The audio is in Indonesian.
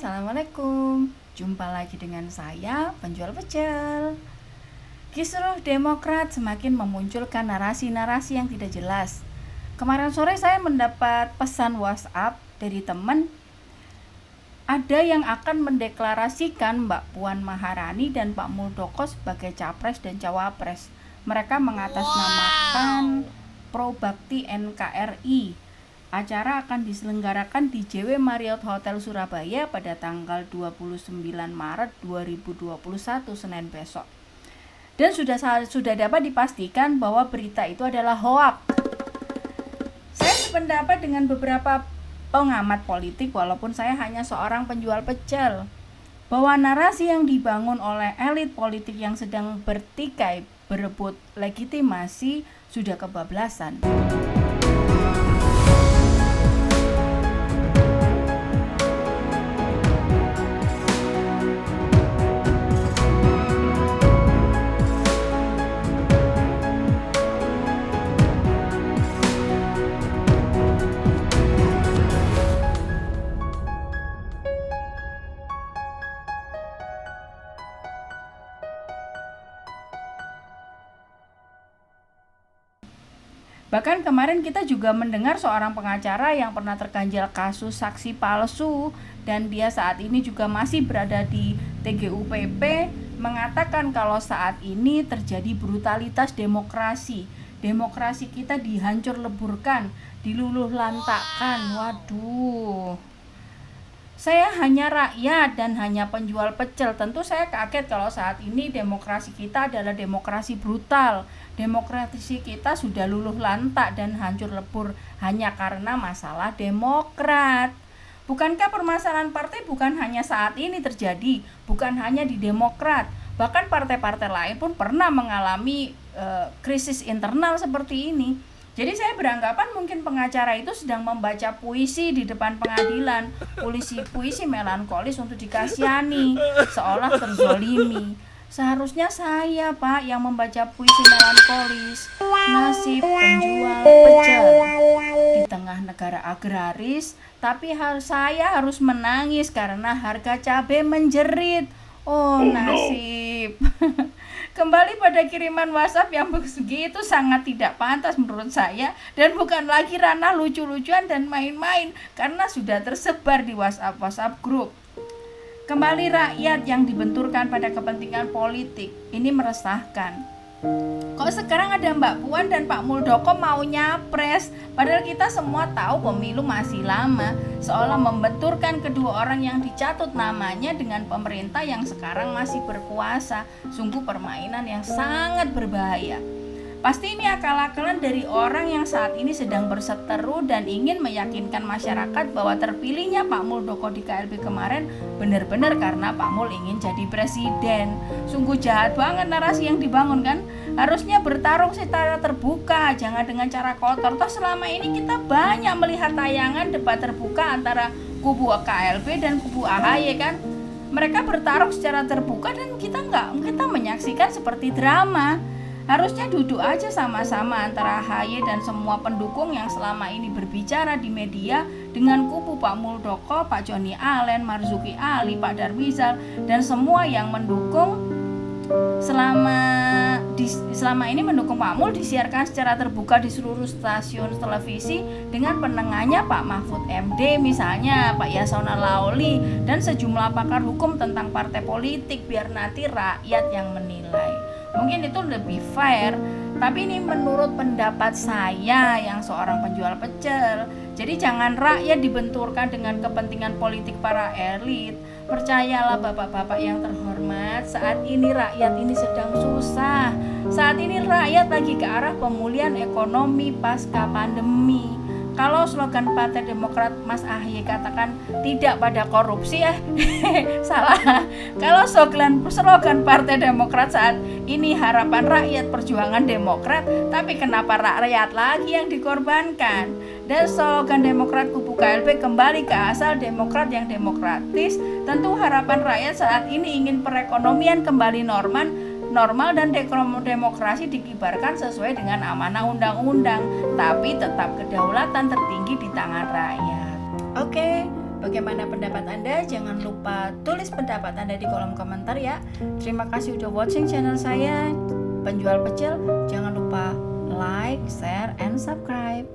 Assalamualaikum. Jumpa lagi dengan saya, penjual pecel. Kisruh Demokrat semakin memunculkan narasi-narasi yang tidak jelas. Kemarin sore saya mendapat pesan WhatsApp dari teman, ada yang akan mendeklarasikan Mbak Puan Maharani dan Pak Muldoko sebagai capres dan cawapres. Mereka mengatasnamakan Pro Bakti NKRI. Acara akan diselenggarakan di JW Marriott Hotel Surabaya pada tanggal 29 Maret 2021 Senin besok. Dan sudah dapat dipastikan bahwa berita itu adalah hoaks. Saya sependapat dengan beberapa pengamat politik, walaupun saya hanya seorang penjual pecel, bahwa narasi yang dibangun oleh elit politik yang sedang bertikai berebut legitimasi sudah kebablasan. Bahkan kemarin kita juga mendengar seorang pengacara yang pernah terganjal kasus saksi palsu dan dia saat ini juga masih berada di TGUPP mengatakan kalau saat ini terjadi brutalitas demokrasi. Demokrasi kita dihancur leburkan, diluluh lantakkan. Waduh. Saya hanya rakyat dan hanya penjual pecel. Tentu saya kaget kalau saat ini demokrasi kita adalah demokrasi brutal. Demokrasi kita sudah luluh lantak dan hancur lebur hanya karena masalah Demokrat. Bukankah permasalahan partai bukan hanya saat ini terjadi, bukan hanya di Demokrat, bahkan partai-partai lain pun pernah mengalami krisis internal seperti ini. Jadi saya beranggapan mungkin pengacara itu sedang membaca puisi di depan pengadilan, puisi melankolis untuk dikasihani, seolah terzolimi. Seharusnya saya, Pak, yang membaca puisi melankolis, nasib penjual pecel di tengah negara agraris, tapi saya harus menangis karena harga cabai menjerit. Oh, nasib. Kembali pada kiriman WhatsApp yang begitu sangat tidak pantas menurut saya dan bukan lagi ranah lucu-lucuan dan main-main karena sudah tersebar di WhatsApp grup. Kembali rakyat yang dibenturkan pada kepentingan politik, ini meresahkan. Kok sekarang ada Mbak Puan dan Pak Muldoko mau nyapres, padahal kita semua tahu pemilu masih lama, seolah membenturkan kedua orang yang dicatut namanya dengan pemerintah yang sekarang masih berkuasa. Sungguh permainan yang sangat berbahaya. Pasti ini akal-akalan dari orang yang saat ini sedang berseteru dan ingin meyakinkan masyarakat bahwa terpilihnya Pak Muldoko di KLB kemarin benar-benar karena Pak Mul ingin jadi presiden. Sungguh jahat banget narasi yang dibangun kan. Harusnya bertarung secara terbuka, jangan dengan cara kotor. Toh selama ini kita banyak melihat tayangan debat terbuka antara kubu KLB dan kubu AHY kan. Mereka bertarung secara terbuka dan kita menyaksikan seperti drama. Harusnya duduk aja sama-sama antara AHY dan semua pendukung yang selama ini berbicara di media dengan kubu Pak Muldoko, Pak Joni Allen, Marzuki Ali, Pak Darwizal dan semua yang mendukung selama ini mendukung Pak Mul disiarkan secara terbuka di seluruh stasiun televisi dengan penengahnya Pak Mahfud MD misalnya, Pak Yasona Laoli dan sejumlah pakar hukum tentang partai politik biar nanti rakyat yang menilai. Mungkin itu lebih fair, tapi ini menurut pendapat saya yang seorang penjual pecel. Jadi jangan rakyat dibenturkan dengan kepentingan politik para elit. Percayalah bapak-bapak yang terhormat, saat ini rakyat ini sedang susah. Saat ini rakyat lagi ke arah pemulihan ekonomi pasca pandemi. Kalau slogan Partai Demokrat Mas AHY katakan tidak pada korupsi salah. Kalau slogan Partai Demokrat saat ini harapan rakyat perjuangan Demokrat, tapi kenapa rakyat lagi yang dikorbankan? Dan slogan Demokrat kubu KLB kembali ke asal Demokrat yang demokratis. Tentu harapan rakyat saat ini ingin perekonomian kembali normal dan demokrasi dikibarkan sesuai dengan amanah undang-undang, tapi tetap kedaulatan tertinggi di tangan rakyat. Oke, Bagaimana pendapat Anda? Jangan lupa tulis pendapat Anda di kolom komentar ya. Terima kasih udah watching channel saya, Penjual Pecel. Jangan lupa like, share, and subscribe.